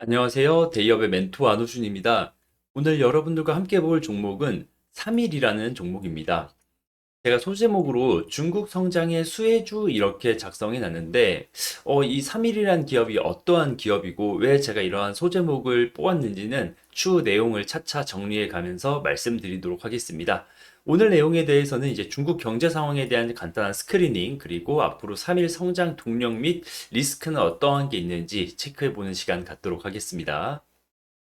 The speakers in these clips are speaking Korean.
안녕하세요. 데이업의 멘토 안우준입니다. 오늘 여러분들과 함께 볼 종목은 3일이라는 종목입니다. 제가 소제목으로 중국 성장의 수혜주 이렇게 작성해 놨는데, 이 3일이라는 기업이 어떠한 기업이고 왜 제가 이러한 소제목을 뽑았는지는 추후 내용을 차차 정리해 가면서 말씀드리도록 하겠습니다. 오늘 내용에 대해서는 이제 중국 경제 상황에 대한 간단한 스크리닝, 그리고 앞으로 3일 성장 동력 및 리스크는 어떠한 게 있는지 체크해 보는 시간 갖도록 하겠습니다.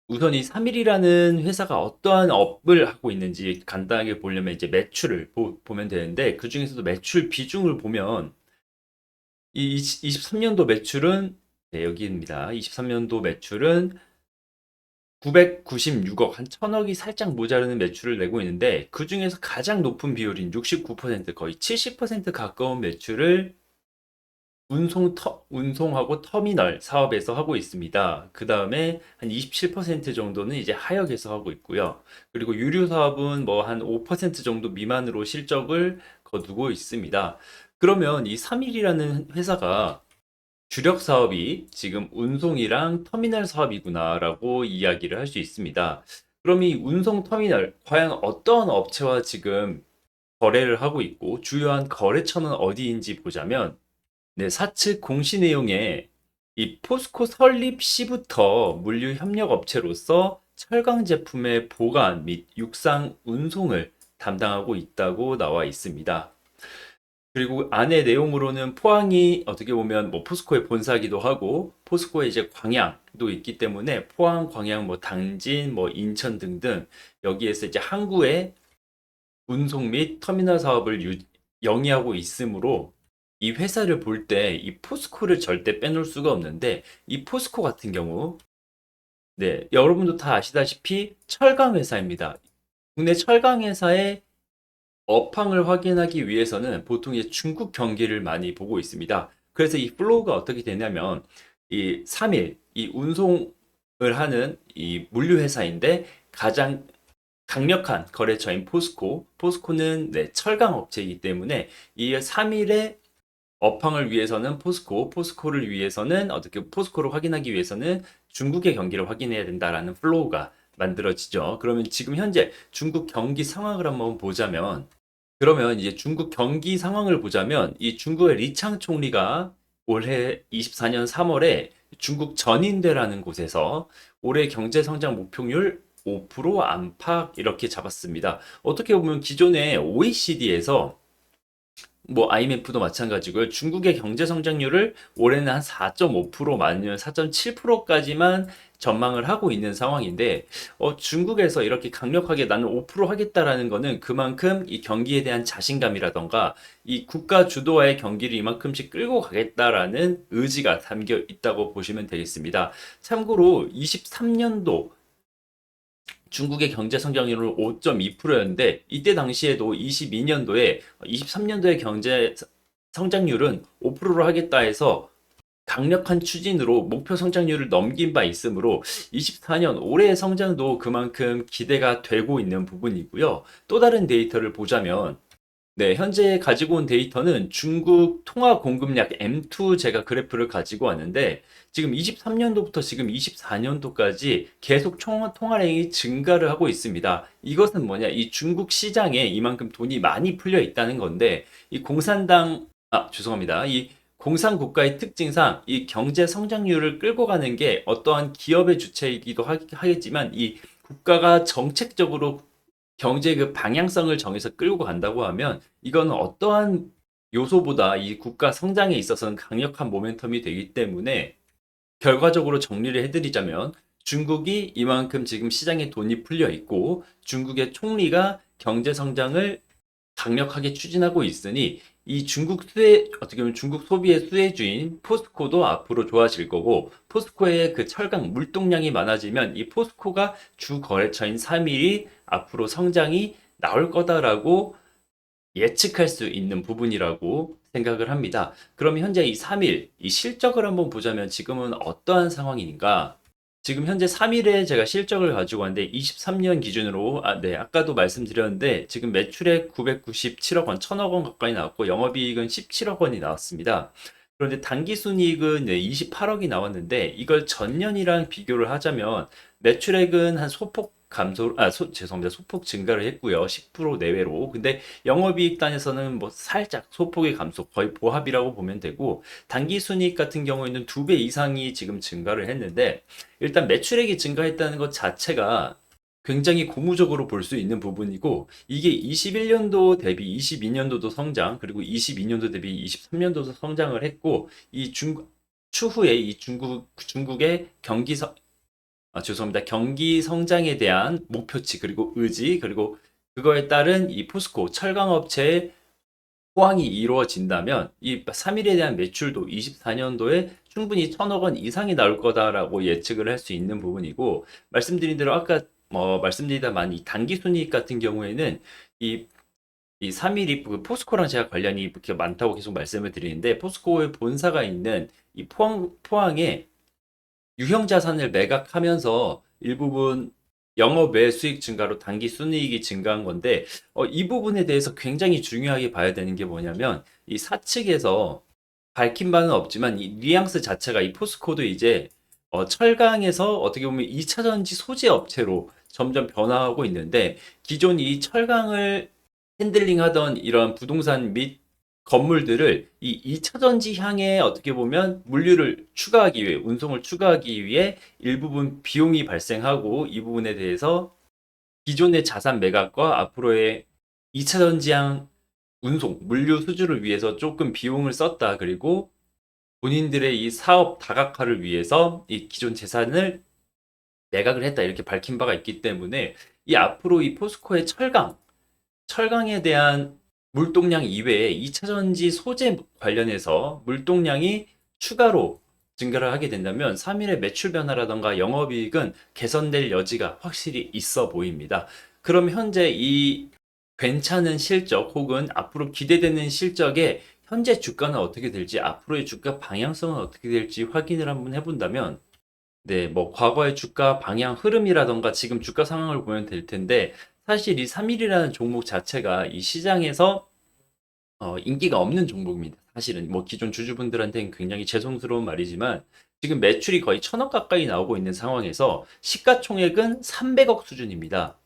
우선 이 3일이라는 회사가 어떠한 업을 하고 있는지 간단하게 보려면 이제 매출을 보면 되는데, 그 중에서도 매출 비중을 보면 이 23년도 매출은, 네, 여기입니다. 23년도 매출은 996억, 한 1000억이 살짝 모자르는 매출을 내고 있는데, 그 중에서 가장 높은 비율인 69%, 거의 70% 가까운 매출을 운송하고 터미널 사업에서 하고 있습니다. 그 다음에 한 27% 정도는 이제 하역에서 하고 있고요. 그리고 유류 사업은 뭐 한 5% 정도 미만으로 실적을 거두고 있습니다. 그러면 이 3일이라는 회사가 주력 사업이 지금 운송이랑 터미널 사업이구나라고 이야기를 할 수 있습니다. 그럼 이 운송 터미널, 과연 어떤 업체와 지금 거래를 하고 있고 주요한 거래처는 어디인지 보자면, 네, 사측 공시 내용에 이 포스코 설립 시부터 물류 협력 업체로서 철강 제품의 보관 및 육상 운송을 담당하고 있다고 나와 있습니다. 그리고 안의 내용으로는 포항이 어떻게 보면 뭐 포스코의 본사기도 하고 포스코의 이제 광양도 있기 때문에 포항, 광양, 뭐 당진, 뭐 인천 등등 여기에서 이제 항구의 운송 및 터미널 사업을 영위하고 있으므로 이 회사를 볼 때 이 포스코를 절대 빼놓을 수가 없는데, 이 포스코 같은 경우, 네, 여러분도 다 아시다시피 철강 회사입니다. 국내 철강 회사의 업황을 확인하기 위해서는 보통 이제 중국 경기를 많이 보고 있습니다. 그래서 이 플로우가 어떻게 되냐면, 이 3일, 이 운송을 하는 이 물류 회사인데 가장 강력한 거래처인 포스코, 포스코는 네, 철강 업체이기 때문에 이 3일의 업황을 위해서는 포스코를 위해서는 어떻게 포스코를 확인하기 위해서는 중국의 경기를 확인해야 된다라는 플로우가 만들어지죠. 그러면 지금 현재 중국 경기 상황을 한번 보자면, 그러면 이제 중국 경기 상황을 보자면 이 중국의 리창 총리가 올해 24년 3월에 중국 전인대라는 곳에서 올해 경제 성장 목표율 5% 안팎 이렇게 잡았습니다. 어떻게 보면 기존에 OECD에서 뭐 IMF도 마찬가지고요. 중국의 경제 성장률을 올해는 한 4.5% 아니면 4.7%까지만 전망을 하고 있는 상황인데, 중국에서 이렇게 강력하게 나는 5% 하겠다라는 거는 그만큼 이 경기에 대한 자신감이라던가 이 국가 주도화의 경기를 이만큼씩 끌고 가겠다라는 의지가 담겨 있다고 보시면 되겠습니다. 참고로 23년도 중국의 경제 성장률은 5.2%였는데, 이때 당시에도 22년도에 23년도의 경제 성장률은 5%로 하겠다 해서 강력한 추진으로 목표 성장률을 넘긴 바 있으므로 24년 올해의 성장도 그만큼 기대가 되고 있는 부분이고요. 또 다른 데이터를 보자면, 네, 현재 가지고 온 데이터는 중국 통화 공급량 M2 제가 그래프를 가지고 왔는데, 지금 23년도부터 지금 24년도까지 계속 통화량이 증가를 하고 있습니다. 이것은 뭐냐? 이 중국 시장에 이만큼 돈이 많이 풀려 있다는 건데, 죄송합니다. 이 공산 국가의 특징상 이 경제 성장률을 끌고 가는 게 어떠한 기업의 주체이기도 하겠지만, 이 국가가 정책적으로 경제의 그 방향성을 정해서 끌고 간다고 하면 이거는 어떠한 요소보다 이 국가 성장에 있어서는 강력한 모멘텀이 되기 때문에, 결과적으로 정리를 해드리자면 중국이 이만큼 지금 시장에 돈이 풀려 있고 중국의 총리가 경제 성장을 강력하게 추진하고 있으니 이 어떻게 보면 중국 소비의 수혜주인 포스코도 앞으로 좋아질 거고, 포스코의 그 철강 물동량이 많아지면 이 포스코가 주 거래처인 3일이 앞으로 성장이 나올 거다라고 예측할 수 있는 부분이라고 생각을 합니다. 그럼 현재 이 3일, 이 실적을 한번 보자면 지금은 어떠한 상황인가? 지금 현재 3일에 제가 실적을 가지고 왔는데 23년 기준으로, 네, 아까도 말씀드렸는데 지금 매출액 997억 원, 1000억 원 가까이 나왔고 영업이익은 17억 원이 나왔습니다. 그런데 단기 순이익은 28억이 나왔는데 이걸 전년이랑 비교를 하자면 매출액은 한 소폭 감소, 죄송합니다. 소폭 증가를 했고요. 10% 내외로. 근데 영업이익 단에서는 뭐 살짝 소폭의 감소, 거의 보합이라고 보면 되고 단기 순이익 같은 경우에는 2배 이상이 지금 증가를 했는데 일단 매출액이 증가했다는 것 자체가 굉장히 고무적으로 볼 수 있는 부분이고 이게 21년도 대비 22년도도 성장 그리고 22년도 대비 23년도도 성장을 했고 이 추후에 이 중국의 죄송합니다. 경기 성장에 대한 목표치 그리고 의지 그리고 그거에 따른 이 포스코 철강 업체의 호황이 이루어진다면 이 3일에 대한 매출도 24년도에 충분히 1,000억 원 이상이 나올 거다라고 예측을 할 수 있는 부분이고 말씀드린 대로 아까 말씀드리다만 이 단기 순이익 같은 경우에는 이 이 3일이 그 포스코랑 제가 관련이 이렇게 많다고 계속 말씀을 드리는데 포스코의 본사가 있는 이 포항에 유형 자산을 매각하면서 일부분 영업 외 수익 증가로 단기 순이익이 증가한 건데 이 부분에 대해서 굉장히 중요하게 봐야 되는 게 뭐냐면 이 사측에서 밝힌 바는 없지만 이 뉘앙스 자체가 이 포스코도 이제 철강에서 어떻게 보면 2차 전지 소재 업체로 점점 변화하고 있는데 기존 이 철강을 핸들링하던 이런 부동산 및 건물들을 이 2차 전지 향에 어떻게 보면 물류를 추가하기 위해 운송을 추가하기 위해 일부분 비용이 발생하고 이 부분에 대해서 기존의 자산 매각과 앞으로의 2차 전지향 운송, 물류 수주를 위해서 조금 비용을 썼다. 그리고 본인들의 이 사업 다각화를 위해서 이 기존 재산을 매각을 했다. 이렇게 밝힌 바가 있기 때문에 이 앞으로 이 포스코의 철강에 대한 물동량 이외에 2차 전지 소재 관련해서 물동량이 추가로 증가를 하게 된다면 3일의 매출 변화라던가 영업이익은 개선될 여지가 확실히 있어 보입니다. 그럼 현재 이 괜찮은 실적 혹은 앞으로 기대되는 실적에 현재 주가는 어떻게 될지 앞으로의 주가 방향성은 어떻게 될지 확인을 한번 해본다면 네, 뭐 과거의 주가 방향 흐름이라던가 지금 주가 상황을 보면 될 텐데 사실 이 3일이라는 종목 자체가 이 시장에서 인기가 없는 종목입니다. 사실은 뭐 기존 주주분들한테는 굉장히 죄송스러운 말이지만 지금 매출이 거의 1,000억 가까이 나오고 있는 상황에서 시가총액은 300억 수준입니다.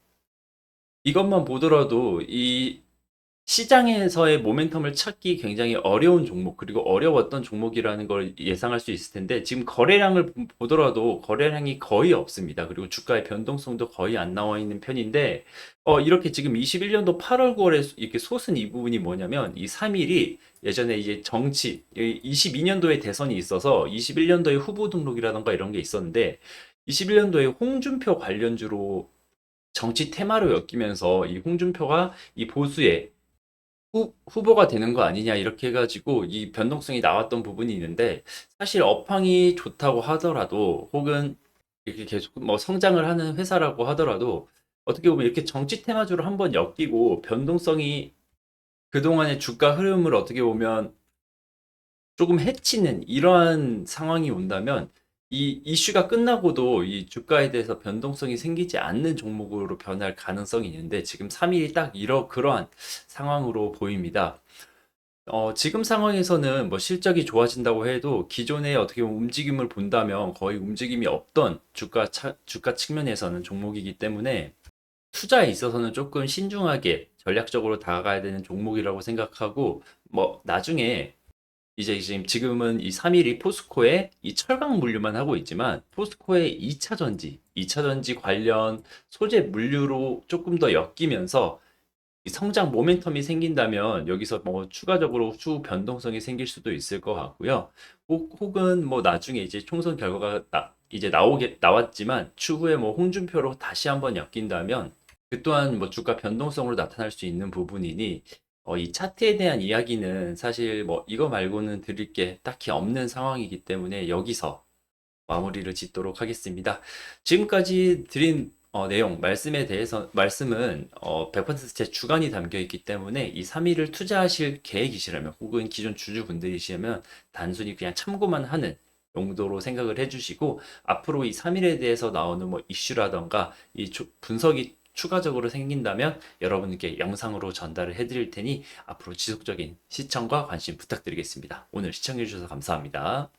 이것만 보더라도 이 시장에서의 모멘텀을 찾기 굉장히 어려운 종목, 그리고 어려웠던 종목이라는 걸 예상할 수 있을 텐데, 지금 거래량을 보더라도 거래량이 거의 없습니다. 그리고 주가의 변동성도 거의 안 나와 있는 편인데, 이렇게 지금 21년도 8월, 9월에 이렇게 솟은 이 부분이 뭐냐면, 이 3일이 예전에 이제 22년도에 대선이 있어서 21년도에 후보 등록이라던가 이런 게 있었는데, 21년도에 홍준표 관련주로 정치 테마로 엮이면서 이 홍준표가 이 보수의 후보가 되는 거 아니냐 이렇게 해가지고 이 변동성이 나왔던 부분이 있는데 사실 업황이 좋다고 하더라도 혹은 이렇게 계속 뭐 성장을 하는 회사라고 하더라도 어떻게 보면 이렇게 정치 테마주로 한번 엮이고 변동성이 그동안의 주가 흐름을 어떻게 보면 조금 해치는 이러한 상황이 온다면 이 이슈가 끝나고도 이 주가에 대해서 변동성이 생기지 않는 종목으로 변할 가능성이 있는데 지금 3일이 딱 그러한 상황으로 보입니다. 지금 상황에서는 뭐 실적이 좋아진다고 해도 기존의 어떻게 보면 움직임을 본다면 거의 움직임이 없던 주가 측면에서는 종목이기 때문에 투자에 있어서는 조금 신중하게 전략적으로 다가가야 되는 종목이라고 생각하고 뭐 나중에 이제 지금은 이 3일이 포스코의 이 철강 물류만 하고 있지만 포스코의 2차 전지 관련 소재 물류로 조금 더 엮이면서 이 성장 모멘텀이 생긴다면 여기서 뭐 추가적으로 추후 변동성이 생길 수도 있을 것 같고요. 혹은 뭐 나중에 이제 총선 결과가 이제 나왔지만 추후에 뭐 홍준표로 다시 한번 엮인다면 그 또한 뭐 주가 변동성으로 나타날 수 있는 부분이니 이 차트에 대한 이야기는 사실 뭐 이거 말고는 드릴 게 딱히 없는 상황이기 때문에 여기서 마무리를 짓도록 하겠습니다. 지금까지 드린 내용, 말씀은 100%제 주관이 담겨 있기 때문에 이 3일을 투자하실 계획이시라면 혹은 기존 주주분들이시라면 단순히 그냥 참고만 하는 용도로 생각을 해주시고 앞으로 이 3일에 대해서 나오는 뭐 이슈라던가 분석이 추가적으로 생긴다면 여러분께 영상으로 전달을 해드릴 테니 앞으로 지속적인 시청과 관심 부탁드리겠습니다. 오늘 시청해주셔서 감사합니다.